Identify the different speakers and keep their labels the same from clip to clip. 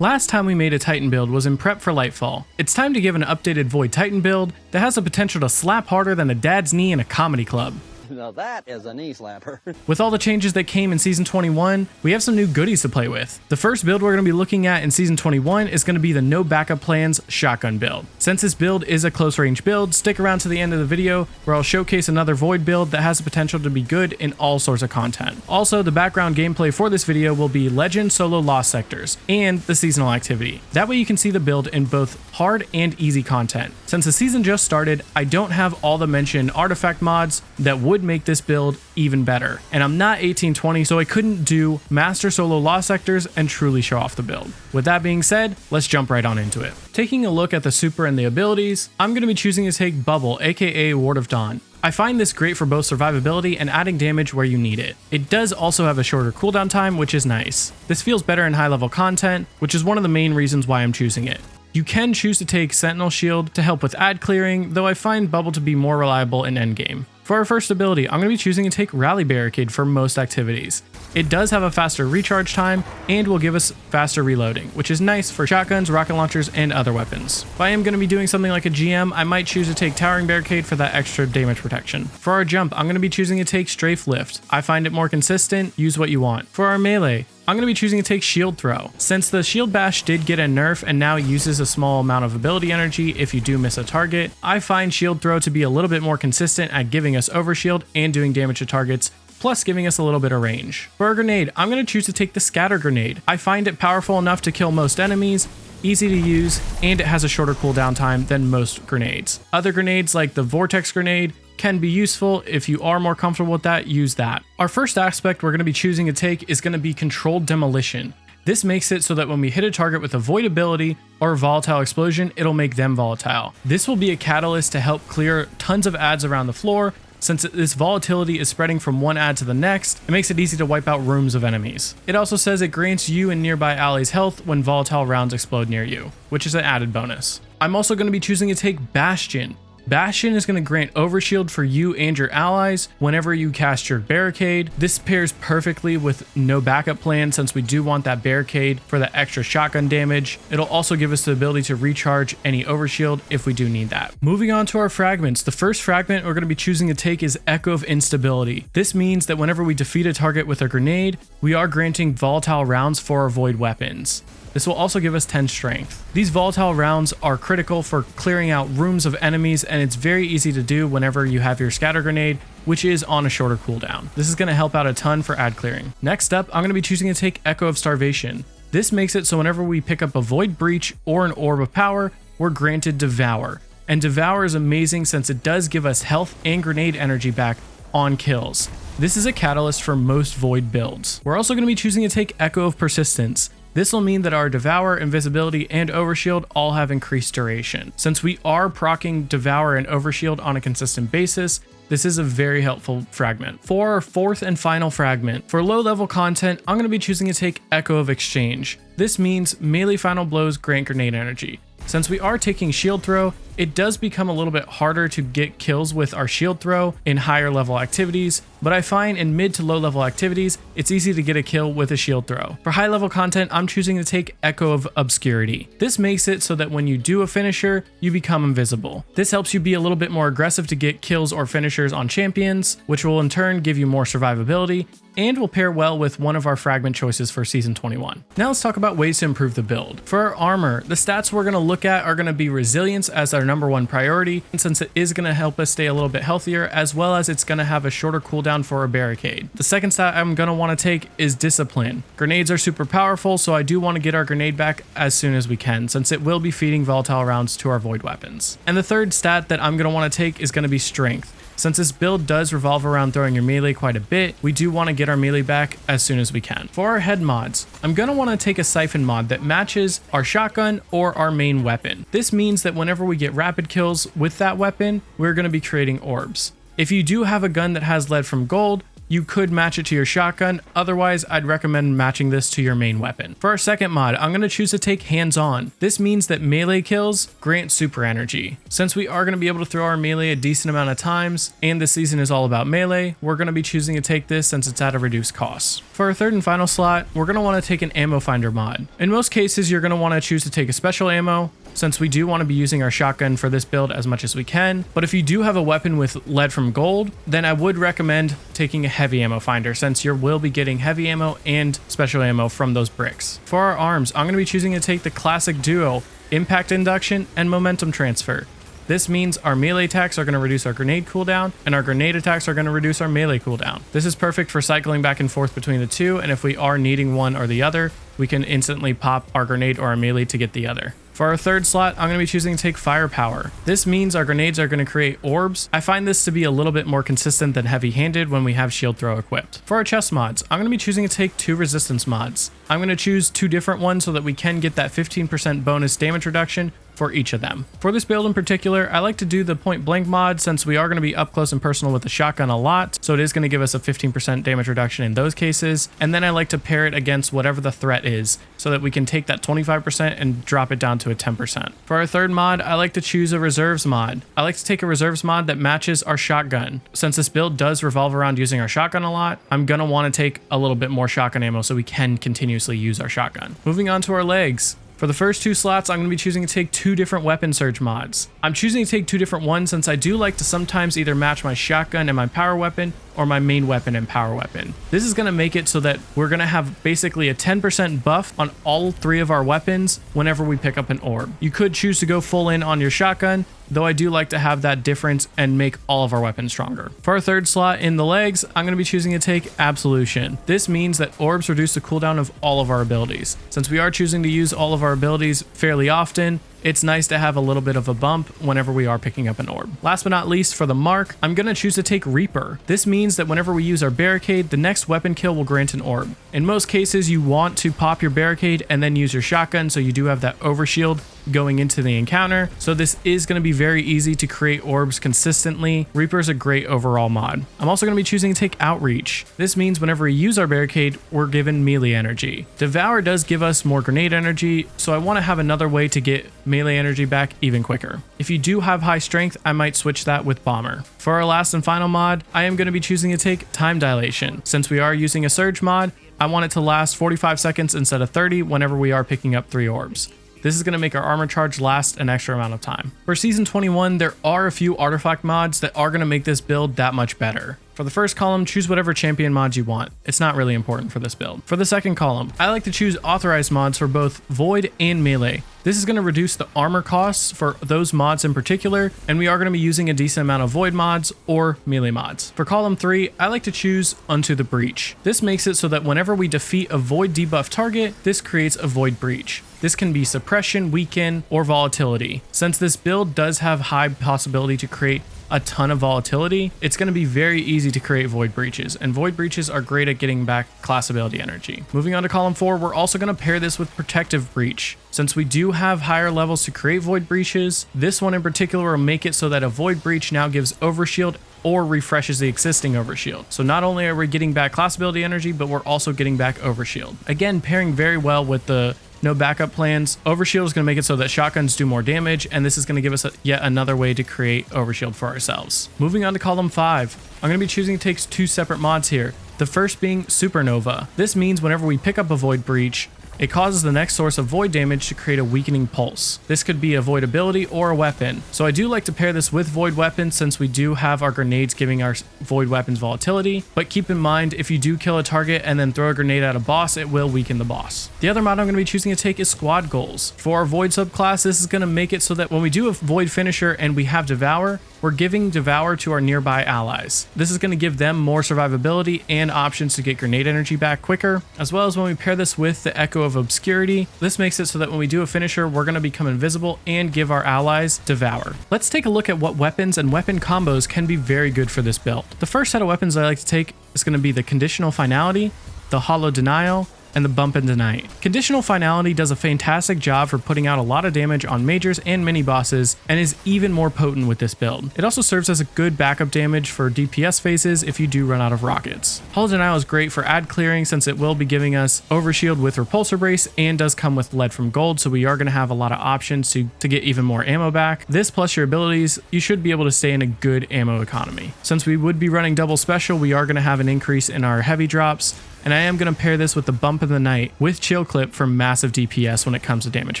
Speaker 1: Last time we made a Titan build was in prep for Lightfall. It's time to give an updated Void Titan build that has the potential to slap harder than a dad's knee in a comedy club.
Speaker 2: Now that is a knee slapper.
Speaker 1: With all the changes that came in Season 21, we have some new goodies to play with. The first build we're going to be looking at in Season 21 is going to be the No Backup Plans Shotgun build. Since this build is a close range build, stick around to the end of the video where I'll showcase another Void build that has the potential to be good in all sorts of content. Also, the background gameplay for this video will be Legend Solo Lost Sectors and the seasonal activity. That way you can see the build in both hard and easy content. Since the season just started, I don't have all the mentioned artifact mods that would make this build even better. And I'm not 1820, so I couldn't do Master Solo Lost Sectors and truly show off the build. With that being said, let's jump right on into it. Taking a look at the super and the abilities, I'm going to be choosing to take Bubble, aka Ward of Dawn. I find this great for both survivability and adding damage where you need it. It does also have a shorter cooldown time, which is nice. This feels better in high level content, which is one of the main reasons why I'm choosing it. You can choose to take Sentinel Shield to help with ad clearing, though I find Bubble to be more reliable in endgame. For our first ability, I'm going to be choosing to take Rally Barricade for most activities. It does have a faster recharge time and will give us faster reloading, which is nice for shotguns, rocket launchers, and other weapons. If I am going to be doing something like a GM, I might choose to take Towering Barricade for that extra damage protection. For our jump, I'm going to be choosing to take Strafe Lift. I find it more consistent, use what you want. For our melee, I'm going to be choosing to take Shield Throw. Since the Shield Bash did get a nerf and now uses a small amount of ability energy if you do miss a target, I find Shield Throw to be a little bit more consistent at giving us overshield and doing damage to targets, plus giving us a little bit of range. For a grenade, I'm going to choose to take the Scatter Grenade. I find it powerful enough to kill most enemies, easy to use, and it has a shorter cooldown time than most grenades. Other grenades like the Vortex Grenade can be useful. If you are more comfortable with that, use that. Our first aspect we're going to be choosing to take is going to be Controlled Demolition. This makes it so that when we hit a target with a Void ability or Volatile Explosion, it'll make them volatile. This will be a catalyst to help clear tons of ads around the floor. Since this volatility is spreading from one ad to the next, it makes it easy to wipe out rooms of enemies. It also says it grants you and nearby allies health when volatile rounds explode near you, which is an added bonus. I'm also going to be choosing to take Bastion. Bastion is going to grant overshield for you and your allies whenever you cast your barricade. This pairs perfectly with No Backup Plan since we do want that barricade for the extra shotgun damage. It'll also give us the ability to recharge any overshield if we do need that. Moving on to our fragments, the first fragment we're going to be choosing to take is Echo of Instability. This means that whenever we defeat a target with a grenade, we are granting volatile rounds for our void weapons. This will also give us 10 strength. These volatile rounds are critical for clearing out rooms of enemies, and it's very easy to do whenever you have your scatter grenade, which is on a shorter cooldown. This is going to help out a ton for ad clearing. Next up, I'm going to be choosing to take Echo of Starvation. This makes it so whenever we pick up a Void Breach or an Orb of Power, we're granted Devour. And Devour is amazing since it does give us health and grenade energy back on kills. This is a catalyst for most Void builds. We're also going to be choosing to take Echo of Persistence. This will mean that our Devour, Invisibility, and Overshield all have increased duration. Since we are proccing Devour and Overshield on a consistent basis, this is a very helpful fragment. For our fourth and final fragment, for low level content, I'm going to be choosing to take Echo of Exchange. This means melee final blows grant grenade energy. Since we are taking Shield Throw, it does become a little bit harder to get kills with our Shield Throw in higher level activities, but I find in mid to low level activities, it's easy to get a kill with a Shield Throw. For high level content, I'm choosing to take Echo of Obscurity. This makes it so that when you do a finisher, you become invisible. This helps you be a little bit more aggressive to get kills or finishers on champions, which will in turn give you more survivability, and will pair well with one of our fragment choices for Season 21. Now let's talk about ways to improve the build. For our armor, the stats we're going to look at are going to be Resilience as our #1 priority, and since it is going to help us stay a little bit healthier, as well as it's going to have a shorter cooldown for a barricade. The second stat I'm going to want to take is Discipline. Grenades are super powerful, so I do want to get our grenade back as soon as we can, since it will be feeding volatile rounds to our void weapons. And the third stat that I'm going to want to take is going to be Strength. Since this build does revolve around throwing your melee quite a bit, we do want to get our melee back as soon as we can. For our head mods, I'm going to want to take a Siphon mod that matches our shotgun or our main weapon. This means that whenever we get rapid kills with that weapon, we're going to be creating orbs. If you do have a gun that has lead from gold, you could match it to your shotgun. Otherwise, I'd recommend matching this to your main weapon. For our second mod, I'm going to choose to take hands-on. This means that melee kills grant super energy. Since we are going to be able to throw our melee a decent amount of times, and this season is all about melee, we're going to be choosing to take this since it's at a reduced cost. For our third and final slot, we're going to want to take an ammo finder mod. In most cases, you're going to want to choose to take a special ammo, since we do want to be using our shotgun for this build as much as we can. But if you do have a weapon with lead from gold, then I would recommend taking a heavy ammo finder, since you will be getting heavy ammo and special ammo from those bricks. For our arms, I'm going to be choosing to take the classic duo, impact induction and momentum transfer. This means our melee attacks are going to reduce our grenade cooldown, and our grenade attacks are going to reduce our melee cooldown. This is perfect for cycling back and forth between the two, and if we are needing one or the other, we can instantly pop our grenade or our melee to get the other. For our third slot, I'm going to be choosing to take firepower. This means our grenades are going to create orbs. I find this to be a little bit more consistent than heavy-handed when we have shield throw equipped. For our chest mods, I'm going to be choosing to take 2 resistance mods. I'm going to choose 2 different ones so that we can get that 15% bonus damage reduction for each of them. For this build in particular, I like to do the point blank mod since we are going to be up close and personal with the shotgun a lot, so it is going to give us a 15% damage reduction in those cases. And then I like to pair it against whatever the threat is so that we can take that 25% and drop it down to a 10%. For our third mod, I like to choose a reserves mod. I like to take a reserves mod that matches our shotgun. Since this build does revolve around using our shotgun a lot, I'm going to want to take a little bit more shotgun ammo so we can continuously use our shotgun. Moving on to our legs. For the first 2 slots, I'm going to be choosing to take 2 different weapon surge mods. I'm choosing to take 2 different ones since I do like to sometimes either match my shotgun and my power weapon or my main weapon and power weapon. This is going to make it so that we're going to have basically a 10% buff on all 3 of our weapons whenever we pick up an orb. You could choose to go full in on your shotgun, though I do like to have that difference and make all of our weapons stronger. For our third slot in the legs, I'm going to be choosing to take Absolution. This means that orbs reduce the cooldown of all of our abilities. Since we are choosing to use all of our abilities fairly often, it's nice to have a little bit of a bump whenever we are picking up an orb. Last but not least, for the mark, I'm going to choose to take Reaper. This means that whenever we use our barricade, the next weapon kill will grant an orb. In most cases, you want to pop your barricade and then use your shotgun, so you do have that overshield going into the encounter. So this is going to be very easy to create orbs consistently. Reaper is a great overall mod. I'm also going to be choosing to take Outreach. This means whenever we use our barricade, we're given melee energy. Devour does give us more grenade energy, so I want to have another way to get melee energy back even quicker. If you do have high strength, I might switch that with Bomber. For our last and final mod, I am going to be choosing to take Time Dilation. Since we are using a surge mod, I want it to last 45 seconds instead of 30 whenever we are picking up 3 orbs. This is going to make our armor charge last an extra amount of time. For Season 21, there are a few artifact mods that are going to make this build that much better. For the first column, choose whatever champion mods you want. It's not really important for this build. For the second column, I like to choose authorized mods for both Void and Melee. This is going to reduce the armor costs for those mods in particular, and we are going to be using a decent amount of Void mods or Melee mods. For column 3, I like to choose Unto the Breach. This makes it so that whenever we defeat a Void debuff target, this creates a Void Breach. This can be suppression, weaken, or volatility. Since this build does have high possibility to create a ton of volatility, it's going to be very easy to create Void Breaches, and Void Breaches are great at getting back class ability energy. Moving on to column 4, we're also going to pair this with Protective Breach. Since we do have higher levels to create Void Breaches, this one in particular will make it so that a Void Breach now gives Overshield or refreshes the existing Overshield. So not only are we getting back class ability energy, but we're also getting back Overshield. Again, pairing very well with the no backup plans. Overshield is going to make it so that shotguns do more damage, and this is going to give us yet another way to create Overshield for ourselves. Moving on to column 5, I'm going to be choosing to take 2 separate mods here. The first being Supernova. This means whenever we pick up a Void Breach, it causes the next source of void damage to create a weakening pulse. This could be a void ability or a weapon. So I do like to pair this with void weapons since we do have our grenades giving our void weapons volatility. But keep in mind, if you do kill a target and then throw a grenade at a boss, it will weaken the boss. The other mod I'm going to be choosing to take is Squad Goals. For our void subclass, this is going to make it so that when we do a void finisher and we have Devour, we're giving Devour to our nearby allies. This is going to give them more survivability and options to get grenade energy back quicker, as well as when we pair this with the Echo of Obscurity. This makes it so that when we do a finisher, we're going to become invisible and give our allies Devour. Let's take a look at what weapons and weapon combos can be very good for this build. The first set of weapons I like to take is going to be the Conditional Finality, the Hollow Denial, and the Bump into Night. Conditional Finality does a fantastic job for putting out a lot of damage on majors and mini bosses and is even more potent with this build. It also serves as a good backup damage for DPS phases if you do run out of rockets. Hull Denial is great for ad clearing since it will be giving us Overshield with Repulsor Brace and does come with Lead from Gold, so we are going to have a lot of options to get even more ammo back. This plus your abilities, you should be able to stay in a good ammo economy. Since we would be running double special, we are going to have an increase in our heavy drops, and I am going to pair this with the Bump in the Night with Chill Clip for massive DPS when it comes to damage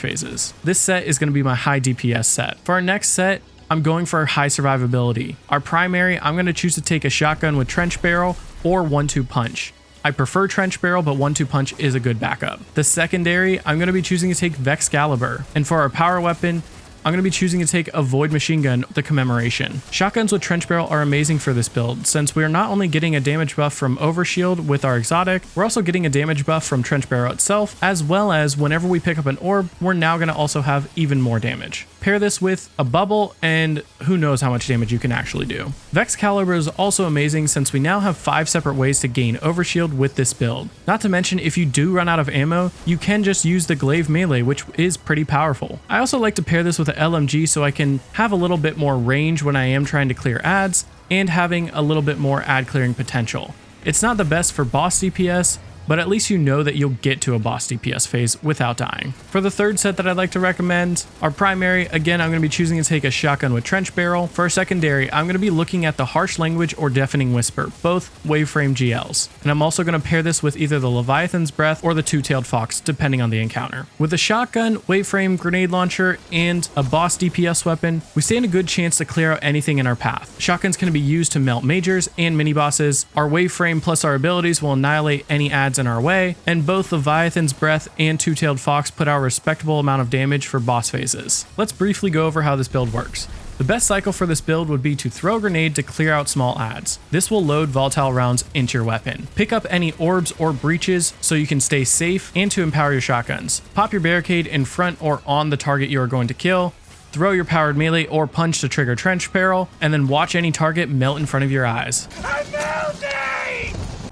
Speaker 1: phases. This set is going to be my high DPS set. For our next set, I'm going for high survivability. Our primary, I'm going to choose to take a shotgun with Trench Barrel or 1-2 Punch. I prefer Trench Barrel, but 1-2 Punch is a good backup. The secondary, I'm going to be choosing to take Vexcalibur. And for our power weapon, I'm going to be choosing to take a Void Machine Gun, the Commemoration. Shotguns with Trench Barrel are amazing for this build, since we are not only getting a damage buff from Overshield with our exotic, we're also getting a damage buff from Trench Barrel itself, as well as whenever we pick up an orb, we're now going to also have even more damage. Pair this with a bubble, and who knows how much damage you can actually do. Vexcalibur is also amazing since we now have 5 separate ways to gain Overshield with this build. Not to mention, if you do run out of ammo, you can just use the Glaive Melee, which is pretty powerful. I also like to pair this with an LMG so I can have a little bit more range when I am trying to clear ads, and having a little bit more ad clearing potential. It's not the best for boss DPS, but at least you know that you'll get to a boss DPS phase without dying. For the third set that I'd like to recommend, our primary, again, I'm going to be choosing to take a shotgun with Trench Barrel. For our secondary, I'm going to be looking at the Harsh Language or Deafening Whisper, both Waveframe GLs. And I'm also going to pair this with either the Leviathan's Breath or the Two-Tailed Fox, depending on the encounter. With a shotgun, Waveframe Grenade Launcher, and a boss DPS weapon, we stand a good chance to clear out anything in our path. Shotguns can be used to melt majors and mini bosses. Our Waveframe plus our abilities will annihilate any ads in our way, and both Leviathan's Breath and Two-Tailed Fox put out a respectable amount of damage for boss phases. Let's briefly go over how this build works. The best cycle for this build would be to throw a grenade to clear out small ads. This will load volatile rounds into your weapon. Pick up any orbs or breaches so you can stay safe and to empower your shotguns. Pop your barricade in front or on the target you are going to kill. Throw your powered melee or punch to trigger Trench Barrel, and then watch any target melt in front of your eyes. I'm melting!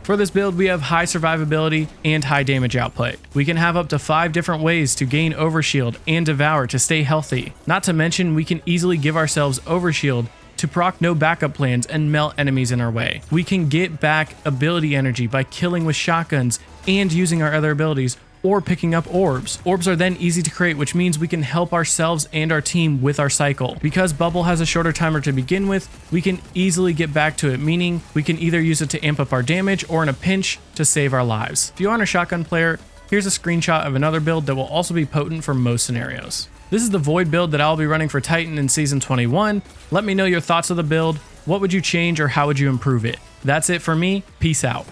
Speaker 1: For this build, we have high survivability and high damage output. We can have up to 5 different ways to gain Overshield and Devour to stay healthy. Not to mention, we can easily give ourselves Overshield to proc no backup plans and melt enemies in our way. We can get back ability energy by killing with shotguns and using our other abilities, or picking up orbs. Orbs are then easy to create, which means we can help ourselves and our team with our cycle. Because Bubble has a shorter timer to begin with, we can easily get back to it, meaning we can either use it to amp up our damage or in a pinch to save our lives. If you aren't a shotgun player, here's a screenshot of another build that will also be potent for most scenarios. This is the Void build that I'll be running for Titan in Season 21. Let me know your thoughts of the build. What would you change or how would you improve it? That's it for me. Peace out.